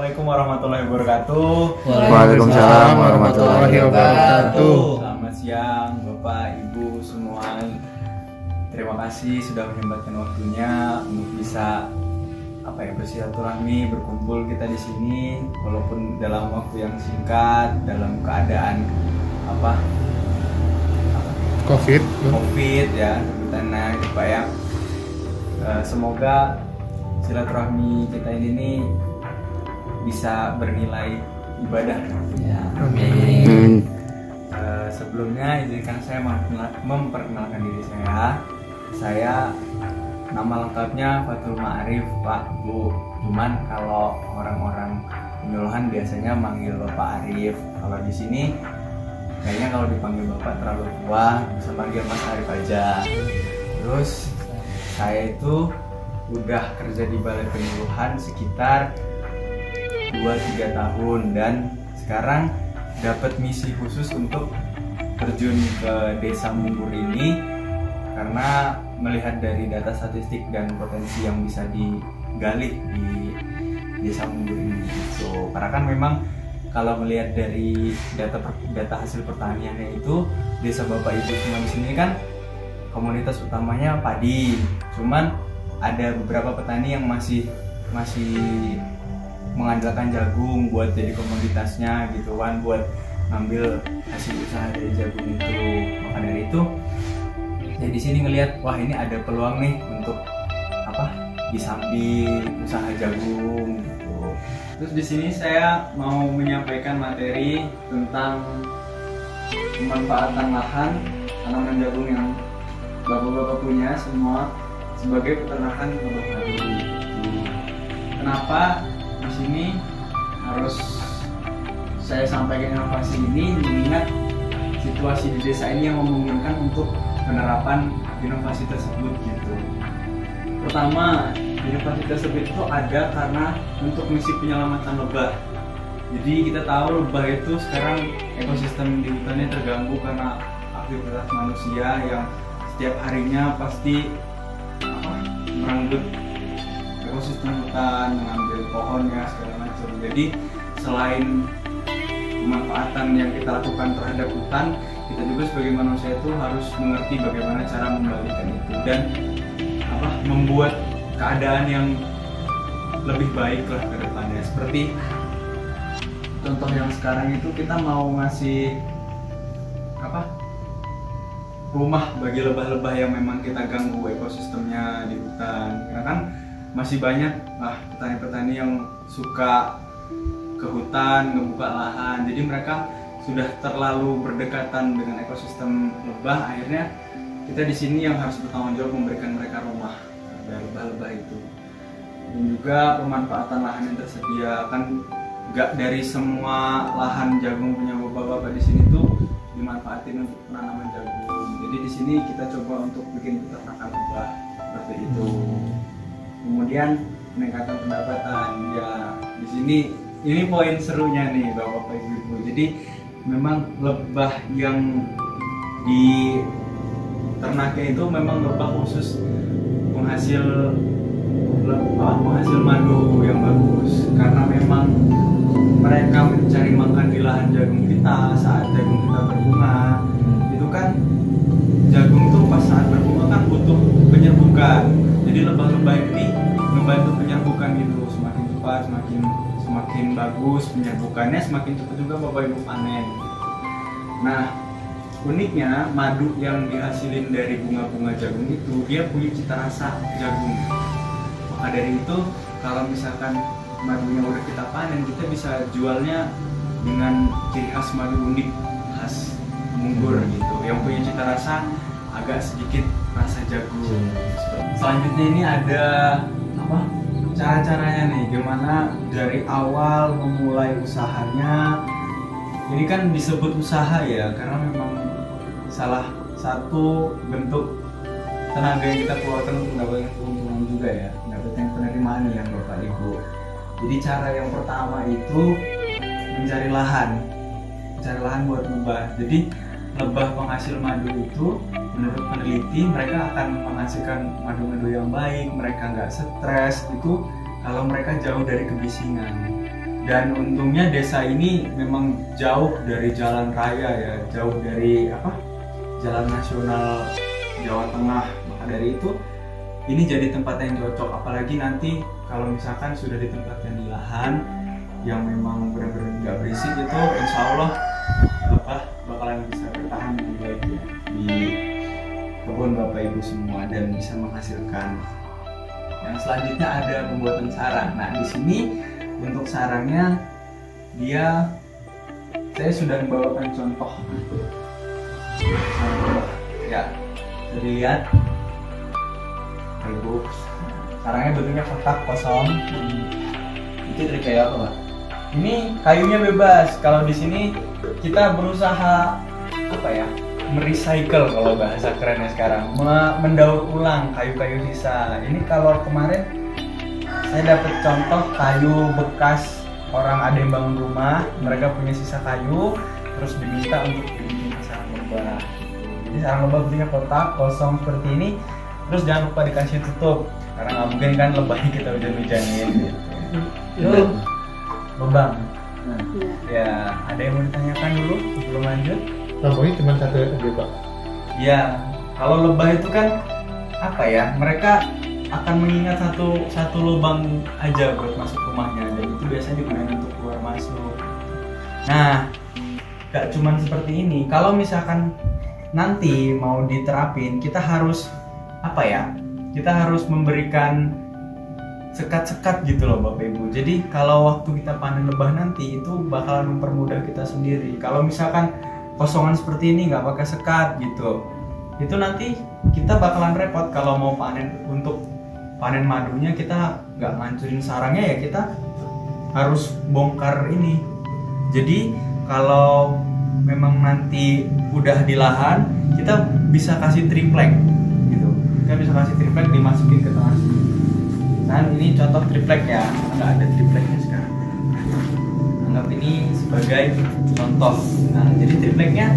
Assalamualaikum warahmatullahi wabarakatuh. Waalaikumsalam warahmatullahi wabarakatuh. Selamat siang Bapak Ibu semua. Terima kasih sudah menyempatkan waktunya untuk bisa bersilaturahmi, berkumpul kita di sini walaupun dalam waktu yang singkat, dalam keadaan COVID ya, sebutannya gitu Pak ya. Semoga silaturahmi kita ini bisa bernilai ibadah. Ya, amin. Sebelumnya izinkan saya memperkenalkan diri saya. Saya nama lengkapnya Fathul Ma'arif Pak Bu. Cuman kalau orang-orang penyuluhan biasanya manggil Bapak Arif. Kalau di sini kayaknya kalau dipanggil Bapak terlalu tua, bisa panggil Mas Arif aja. Terus saya itu udah kerja di Balai Penyuluhan sekitar 2-3 tahun dan sekarang dapat misi khusus untuk terjun ke Desa Munggur ini karena melihat dari data statistik dan potensi yang bisa digali di Desa Munggur ini gitu. Karena kan memang kalau melihat dari data hasil pertaniannya itu Desa Bapak Ibu semua di sini kan komoditas utamanya padi. Cuman ada beberapa petani yang masih mengandalkan jagung buat jadi komoditasnya gitu kan, buat ngambil hasil usaha dari jagung itu. Maka dari itu saya di sini ngelihat wah ini ada peluang nih untuk di samping usaha jagung gitu. Terus di sini saya mau menyampaikan materi tentang pemanfaatan lahan tanaman jagung yang bapak-bapak punya semua sebagai peternakan lebah madu. Kenapa di sini harus saya sampaikan inovasi ini? Mengingat situasi di desa ini yang memungkinkan untuk penerapan inovasi tersebut gitu. Pertama, inovasi tersebut itu ada karena untuk misi penyelamatan lebah. Jadi kita tahu lebah itu sekarang ekosistem di hutannya terganggu karena aktivitas manusia yang setiap harinya pasti merenggut ekosistem hutan, mengambil pohonnya segala macam. Jadi selain pemanfaatan yang kita lakukan terhadap hutan, kita juga sebagai manusia itu harus mengerti bagaimana cara membalikan itu dan membuat keadaan yang lebih baik lah ke depannya. Seperti contoh yang sekarang itu kita mau ngasih rumah bagi lebah-lebah yang memang kita ganggu ekosistemnya di hutan. Karena kan masih banyak petani-petani yang suka ke hutan, ngebuka lahan. Jadi mereka sudah terlalu berdekatan dengan ekosistem lebah. Akhirnya kita di sini yang harus bertanggung jawab memberikan mereka rumah dari lebah-lebah itu. Dan juga pemanfaatan lahan yang tersedia, kan nggak dari semua lahan jagung punya bapak-bapak di sini tuh dimanfaatin untuk penanaman jagung. Jadi di sini kita coba untuk bikin peternakan lebah seperti itu. Kemudian peningkatan pendapatan ya di sini ini poin serunya nih bapak ibu. Jadi memang lebah yang di ternaknya itu memang lebah khusus penghasil madu yang bagus karena memang mereka mencari makan di lahan jagung kita saat jagung kita berbunga. Itu kan jagung tuh pas saat berbunga kan butuh penyerbukan. Jadi lebah-lebah ini membantu penyerbukan gitu, semakin cepat semakin bagus penyerbukannya, semakin cepat juga bapak ibu panen. Nah, uniknya madu yang dihasilin dari bunga-bunga jagung itu dia punya cita rasa jagung. Maka dari itu kalau misalkan madunya udah kita panen, kita bisa jualnya dengan ciri khas madu unik khas Munggur gitu, yang punya cita rasa agak sedikit rasa jagung. Selanjutnya ini ada cara-caranya nih, gimana dari awal memulai usahanya. Ini kan disebut usaha ya, karena memang salah satu bentuk tenaga yang kita keluarkan untuk mendapatkan keuntungan juga ya, mendapatkan penerimaan yang Bapak Ibu. Jadi cara yang pertama itu mencari lahan buat lebah. Jadi lebah penghasil madu itu menurut peneliti mereka akan menghasilkan madu-madu yang baik, mereka nggak stres itu kalau mereka jauh dari kebisingan. Dan untungnya desa ini memang jauh dari jalan raya ya, jauh dari jalan nasional Jawa Tengah. Maka dari itu ini jadi tempat yang cocok, apalagi nanti kalau misalkan sudah ditempatkan di lahan yang memang benar-benar nggak berisik, itu insya Allah bakalan bisa bertahan dengan baik ya di kebun Bapak Ibu semua dan bisa menghasilkan. Yang selanjutnya ada pembuatan sarang. Nah di sini untuk sarangnya saya sudah membawakan contoh ya, bisa dilihat Ibu, sarangnya bentuknya kotak kosong. Itu dari kayu apa Pak? Ini kayunya bebas. Kalau di sini kita berusaha merecycle kalau bahasa kerennya sekarang, mendaur ulang kayu-kayu sisa. Ini kalau kemarin saya dapat contoh kayu bekas orang ada yang bangun rumah, mereka punya sisa kayu, terus diminta untuk dibikin sarang lebah. Jadi sarang lebah bentuknya kotak kosong seperti ini. Terus jangan lupa dikasih tutup, karena nggak mungkin kan lebahnya kita hujan-hujanin gitu. Lubang. Nah, ya ada yang mau ditanyakan dulu sebelum lanjut? Lubangnya cuma satu aja Pak? Ya, kalau lebah itu kan mereka akan mengingat satu lubang aja buat masuk rumahnya, dan itu biasanya digunakan untuk keluar masuk. Nah, gak cuman seperti ini. Kalau misalkan nanti mau diterapin, kita harus kita harus memberikan sekat-sekat gitu loh Bapak Ibu. Jadi kalau waktu kita panen lebah nanti itu bakalan mempermudah kita sendiri. Kalau misalkan kosongan seperti ini nggak pakai sekat gitu, itu nanti kita bakalan repot kalau mau panen. Untuk panen madunya kita nggak ngancurin sarangnya ya, kita harus bongkar ini. Jadi kalau memang nanti udah di lahan, kita bisa kasih triplek gitu. Kita bisa kasih triplek, dimasukin ke tengah sini. Nah ini contoh triplek ya, nggak ada tripleknya sekarang. Anggap ini sebagai contoh. Nah jadi tripleknya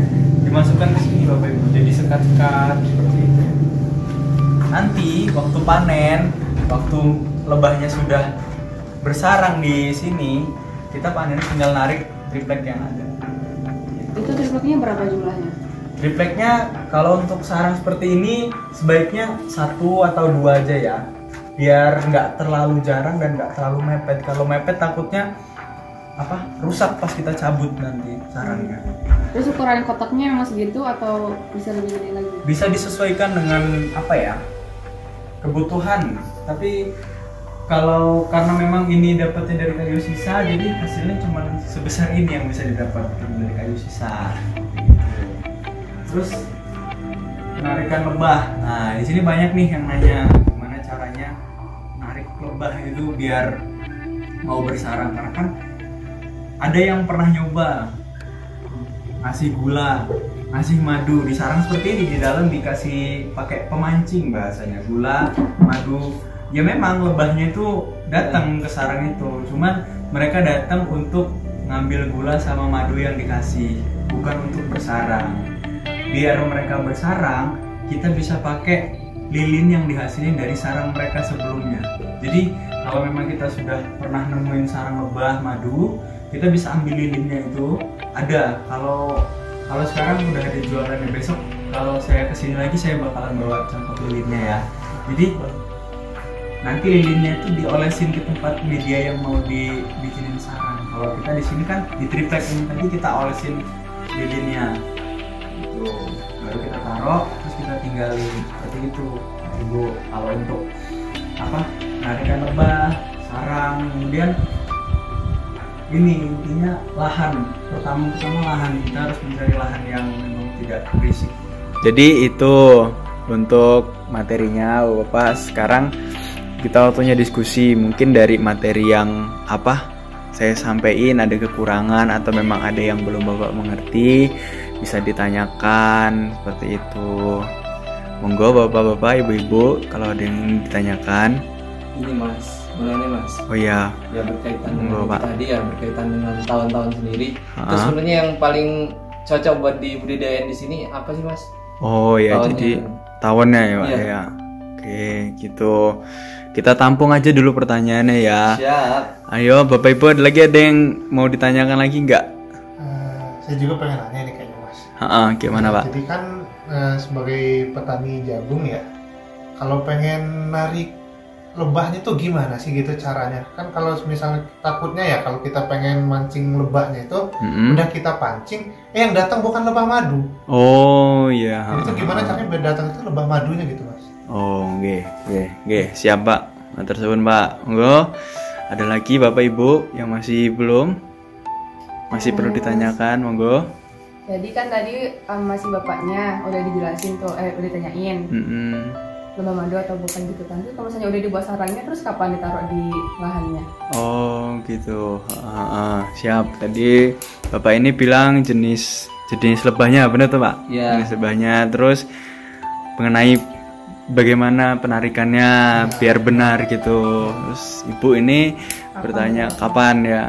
dimasukkan ke sini Bapak Ibu, jadi sekat-sekat seperti itu. Nanti waktu panen, waktu lebahnya sudah bersarang di sini, kita panen tinggal narik triplek yang ada. Itu tripleknya berapa jumlahnya? Tripleknya kalau untuk sarang seperti ini sebaiknya 1 atau 2 aja ya, biar nggak terlalu jarang dan nggak terlalu mepet. Kalau mepet takutnya rusak pas kita cabut nanti sarangnya. Terus ukuran kotaknya memang segitu atau bisa lebih gede lagi? Bisa disesuaikan dengan kebutuhan. Tapi karena memang ini dapatnya dari kayu sisa, jadi hasilnya cuma sebesar ini yang bisa didapatkan dari kayu sisa. Terus penarikan lebah. Nah di sini banyak nih yang nanya gimana caranya narik lebah itu biar mau bersarang, karena kan ada yang pernah nyoba ngasih gula, ngasih madu di sarang seperti ini, di dalam dikasih pakai pemancing bahasanya, gula, madu. Ya memang lebahnya itu datang ke sarang itu, cuman mereka datang untuk ngambil gula sama madu yang dikasih, bukan untuk bersarang. Biar mereka bersarang, kita bisa pakai lilin yang dihasilin dari sarang mereka sebelumnya. Jadi kalau memang kita sudah pernah nemuin sarang lebah madu, kita bisa ambil lilinnya itu. Ada, kalau sekarang udah ada jualannya. Besok kalau saya kesini lagi saya bakalan bawa contoh lilinnya ya. Jadi nanti lilinnya itu diolesin ke tempat media yang mau dibikinin sarang. Kalau kita di sini kan di triplek ini tadi kita olesin lilinnya. Itu baru kita taruh, terus kita tinggalin seperti itu. Ibu, kalau untuk narikan lebah, sarang, kemudian ini intinya lahan. Pertama lahan, kita harus mencari lahan yang memang tidak berisik. Jadi itu untuk materinya Bapak. Sekarang kita waktunya diskusi, mungkin dari materi yang saya sampaikan ada kekurangan atau memang ada yang belum Bapak mengerti, bisa ditanyakan seperti itu. Monggo Bapak-bapak, Ibu-ibu, kalau ada yang ingin ditanyakan. Ini Mas, mengenai Mas. Oh iya. Ya berkaitan Monggo, dengan Pak. tadi ya, berkaitan dengan tahun-tahun sendiri. Itu sebenarnya yang paling cocok buat dibudidayain di sini apa sih Mas? Oh ya, Tawonnya. jadi tawonnya ya Pak Iya. ya. Oke, gitu. Kita tampung aja dulu pertanyaannya ya. Siap. Ayo, Bapak Ibu, ada yang mau ditanyakan lagi nggak? Saya juga pengen nanya nih kayaknya Mas. Gimana Pak? Jadi kan sebagai petani jagung ya, kalau pengen narik lebahnya tuh gimana sih gitu caranya? Kan kalau misalnya takutnya ya kalau kita pengen mancing lebahnya itu udah kita pancing, yang datang bukan lebah madu. Oh iya. Jadi itu gimana caranya biar datang itu lebah madunya gitu Mas? Oh, nggih. Siap, Pak. Matur suwun, Pak. Monggo. Ada lagi Bapak Ibu yang masih belum? Masih perlu ditanyakan, monggo. Jadi kan tadi masih bapaknya udah dijelasin tuh, udah ditanyain lebah madu atau bukan gitu kan. Terus kalau misalnya udah dibuat sarangnya, terus kapan ditaruh di lahannya? Oh gitu. Siap. Tadi Bapak ini bilang jenis lebahnya, benar tuh Pak? Iya. Jenis lebahnya. Terus mengenai bagaimana penarikannya biar benar gitu. Terus Ibu ini bertanya kapan ya.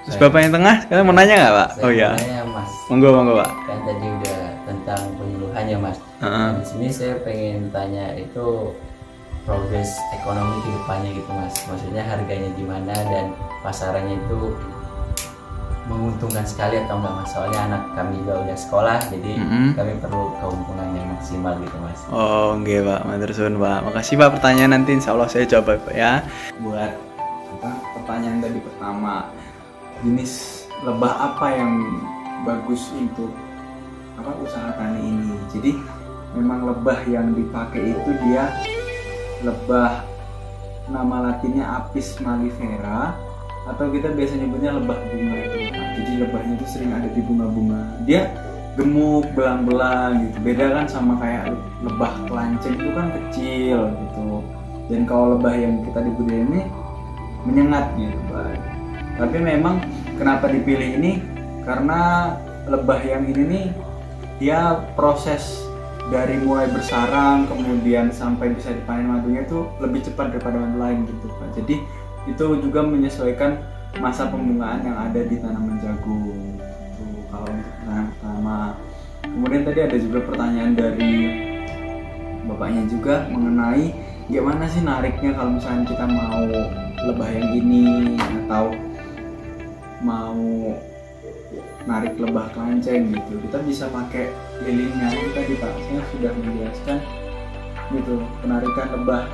Terus Bapak yang tengah, kalian mau nanya nggak Pak? Saya Oh ya. nanya, Mas. Monggo Pak. Kan tadi udah tentang penyuluhannya Mas. Nah, di sini saya pengen tanya itu progres ekonomi ke depannya gitu Mas. Maksudnya harganya gimana dan pasarannya itu menguntungkan sekali atau enggak Mas? Soalnya anak kami juga udah sekolah, jadi kami perlu keuntungan yang maksimal gitu Mas. Oh nggih Pak, matur suwun Pak. Makasih Pak pertanyaan, nanti insya Allah saya coba Pak ya. Buat pertanyaan tadi pertama, jenis lebah apa yang bagus untuk usaha tani ini? Jadi memang lebah yang dipakai itu dia lebah, nama latinnya Apis mellifera, atau kita biasa nyebutnya lebah bunga itu. Jadi lebahnya itu sering ada di bunga-bunga. Dia gemuk, belang-belang gitu. Beda kan sama kayak lebah kelanceng itu kan kecil gitu. Dan kalau lebah yang kita dibudidayain ini menyengat gitu Pak. Tapi memang kenapa dipilih ini? Karena lebah yang ini nih dia proses dari mulai bersarang kemudian sampai bisa dipanen madunya itu lebih cepat daripada madu lain gitu Pak. Jadi itu juga menyesuaikan masa pembungaan yang ada di tanaman jagung. Tuh, kalau untuk tanam pertama. Kemudian tadi ada juga pertanyaan dari bapaknya juga mengenai gimana sih nariknya kalau misalnya kita mau lebah yang ini atau mau narik lebah kelanceng gitu. Kita bisa pakai lilinnya. Tadi Pak saya sudah menjelaskan gitu penarikan lebah.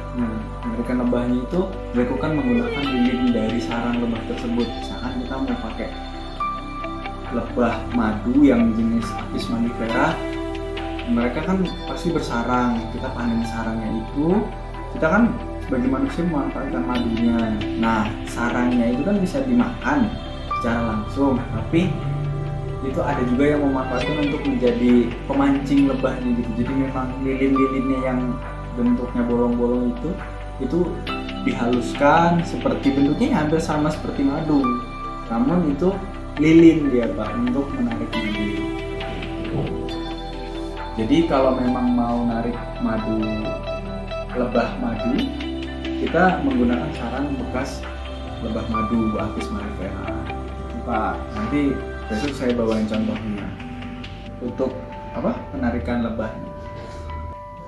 Penarikan lebahnya itu dilakukan menggunakan lilin dari sarang lebah tersebut. Misalkan kita mau pakai lebah madu yang jenis Apis mellifera, mereka kan pasti bersarang. Kita panen sarangnya itu, kita kan sebagai manusia memanfaatkan madunya. Nah sarangnya itu kan bisa dimakan secara langsung, tapi itu ada juga yang memanfaatkan untuk menjadi pemancing lebahnya gitu. Jadi memang lilin-lilinnya yang bentuknya bolong-bolong itu dihaluskan seperti bentuknya hampir sama seperti madu, namun itu lilin dia Pak untuk menarik madu. Jadi kalau memang mau narik madu, lebah madu, kita menggunakan sarang bekas lebah madu Apis mellifera. Pak, nanti besok saya bawain contohnya untuk penarikan lebahnya.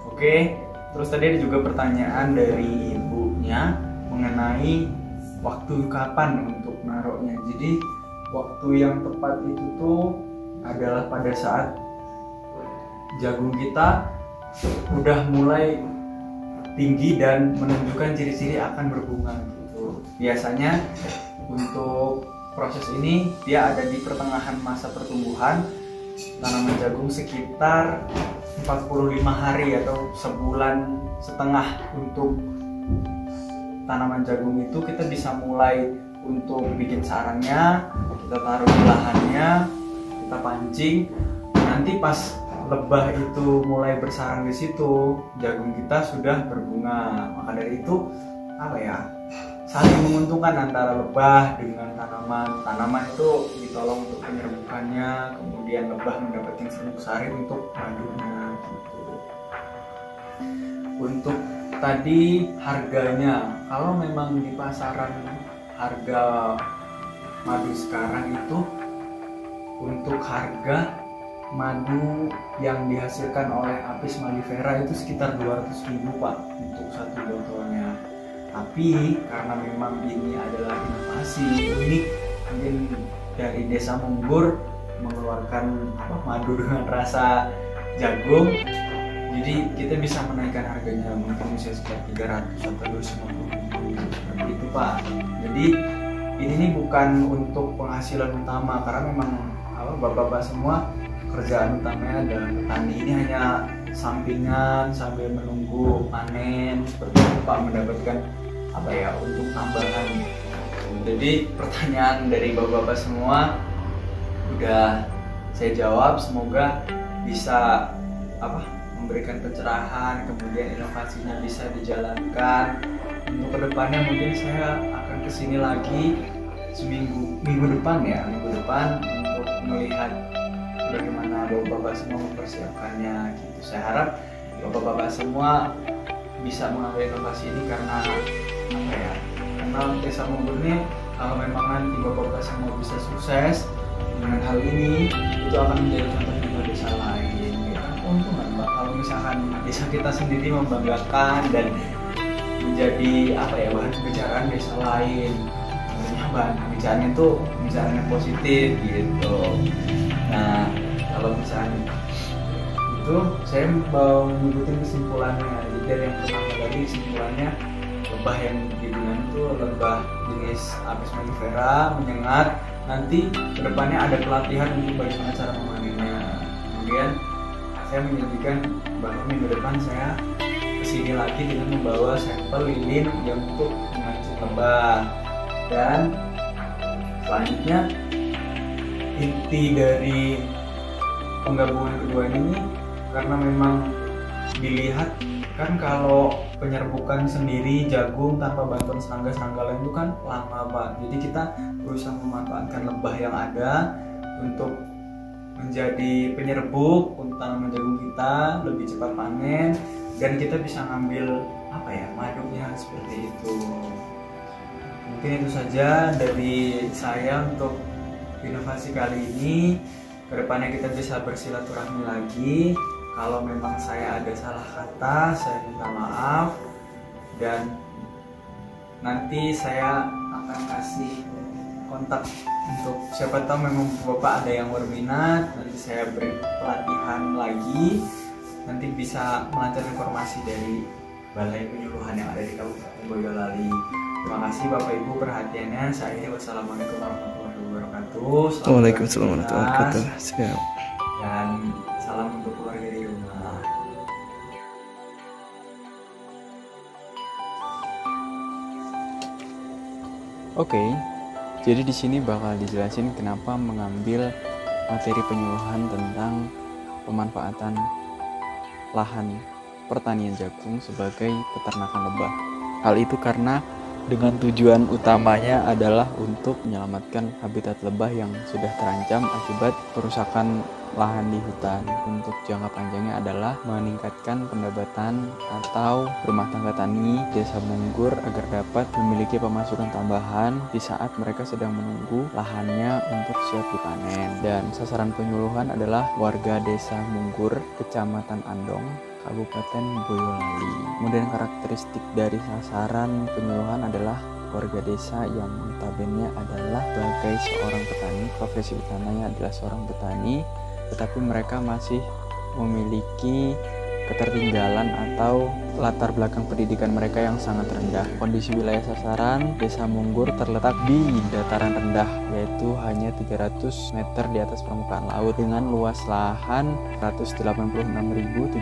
Oke, terus tadi ada juga pertanyaan dari ibunya mengenai waktu kapan untuk naruhnya. Jadi waktu yang tepat itu tuh adalah pada saat jagung kita udah mulai tinggi dan menunjukkan ciri-ciri akan berbunga gitu. Biasanya untuk proses ini dia ada di pertengahan masa pertumbuhan tanaman jagung sekitar 45 hari atau sebulan setengah untuk tanaman jagung itu kita bisa mulai untuk bikin sarangnya, kita taruh di lahannya, kita pancing. Nanti pas lebah itu mulai bersarang di situ, jagung kita sudah berbunga. Maka dari itu saling menguntungkan antara lebah dengan tanaman. Tanaman itu ditolong untuk penyerbukannya, kemudian lebah mendapatkan serbuk sari untuk madunya gitu. Untuk tadi harganya, kalau memang di pasaran harga madu sekarang itu untuk harga madu yang dihasilkan oleh Apis mellifera itu sekitar 200.000 Pak untuk satu botolnya. Tapi karena memang ini adalah inovasi unik mungkin dari Desa Munggur mengeluarkan madu dengan rasa jagung, jadi kita bisa menaikkan harganya mungkin bisa sekitar 300 atau 250 seperti itu Pak. Jadi ini bukan untuk penghasilan utama karena memang bapak-bapak semua kerjaan utamanya adalah petani. Ini hanya sampingan sambil menunggu panen seperti itu Pak, mendapatkan untuk tambahan. Jadi pertanyaan dari bapak-bapak semua udah saya jawab, semoga bisa memberikan pencerahan, kemudian inovasinya bisa dijalankan. Untuk kedepannya mungkin saya akan kesini lagi minggu depan untuk melihat bagaimana bapak-bapak semua mempersiapkannya gitu. Saya harap bapak-bapak semua bisa mengambil inovasi ini karena karena Desa Munggur ini kalau memang nanti bapak-bapak semua bisa sukses dengan hal ini, itu akan menjadi contoh juga desa lain. Ya kan keuntungan Mbak kalau misalkan desa kita sendiri membanggakan dan menjadi bahan pembicaraan desa lain. Tentunya bahan pembicaraan itu pembicaraan yang positif gitu. Nah, kalau misalnya itu saya mau nyebutin kesimpulannya. Jadi dari yang pertama tadi kesimpulannya, lebah yang digunakan itu lebah jenis Apis mellifera, menyengat. Nanti kedepannya ada pelatihan untuk bagaimana cara memanennya. Kemudian saya menjanjikan bahwa minggu depan saya kesini lagi dengan membawa sampel lilin yang untuk memancing lebah. Dan selanjutnya inti dari penggabungan kedua ini karena memang dilihat kan kalau penyerbukan sendiri jagung tanpa bantuan serangga lain itu kan lama Pak. Jadi kita berusaha memanfaatkan lebah yang ada untuk menjadi penyerbuk untuk tanaman jagung kita, lebih cepat panen dan kita bisa ngambil madunya seperti itu. Mungkin itu saja dari saya untuk inovasi kali ini. Kedepannya kita bisa bersilaturahmi lagi. Kalau memang saya ada salah kata, saya minta maaf. Dan nanti saya akan kasih kontak untuk siapa tahu memang Bapak ada yang berminat. Nanti saya beri pelatihan lagi. Nanti bisa melancar informasi dari Balai Penyuluhan yang ada di Kabupaten Boyolali. Terima kasih Bapak Ibu perhatiannya. Saya wassalamualaikum warahmatullahi wabarakatuh. Waalaikumsalam warahmatullahi wabarakatuh. Siap. Dan salam untuk keluarga di rumah. Oke, jadi di sini bakal dijelasin kenapa mengambil materi penyuluhan tentang pemanfaatan lahan pertanian jagung sebagai peternakan lebah. Hal itu karena dengan tujuan utamanya adalah untuk menyelamatkan habitat lebah yang sudah terancam akibat perusakan lahan di hutan. Untuk jangka panjangnya adalah meningkatkan pendapatan atau rumah tangga tani Desa Munggur agar dapat memiliki pemasukan tambahan di saat mereka sedang menunggu lahannya untuk siap dipanen. Dan sasaran penyuluhan adalah warga Desa Munggur, Kecamatan Andong, Kabupaten Boyolali. Kemudian karakteristik dari sasaran penyuluhan adalah warga desa yang notabene adalah sebagai seorang petani, profesi utamanya adalah seorang petani, tetapi mereka masih memiliki ketertinggalan atau latar belakang pendidikan mereka yang sangat rendah. Kondisi wilayah sasaran Desa Munggur terletak di dataran rendah, yaitu hanya 300 meter di atas permukaan laut dengan luas lahan 186.780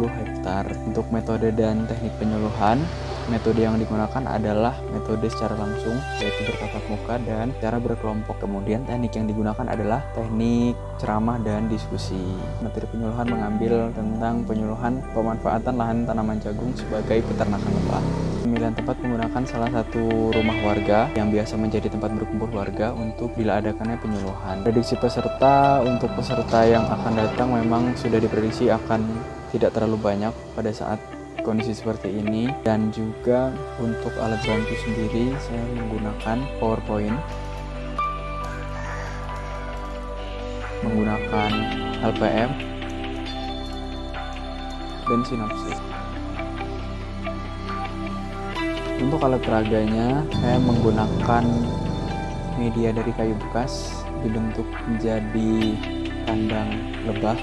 hektar. Untuk metode dan teknik penyuluhan, metode yang digunakan adalah metode secara langsung, yaitu bertatap muka dan secara berkelompok. Kemudian teknik yang digunakan adalah teknik ceramah dan diskusi. Materi penyuluhan mengambil tentang penyuluhan pemanfaatan lahan tanaman jagung sebagai peternakan lebah. Pemilihan tempat menggunakan salah satu rumah warga yang biasa menjadi tempat berkumpul warga untuk diadakannya penyuluhan. Prediksi peserta untuk peserta yang akan datang memang sudah diprediksi akan tidak terlalu banyak pada saat kondisi seperti ini. Dan juga untuk alat bantu sendiri saya menggunakan PowerPoint. menggunakan LPM dan sinopsis. Untuk alat peraganya, saya menggunakan media dari kayu bekas dibentuk menjadi kandang lebah.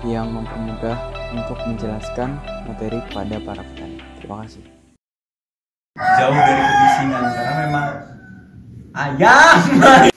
Yang mempermudah untuk menjelaskan materi kepada para petani. Terima kasih. Jauh dari kebisingan karena memang ayam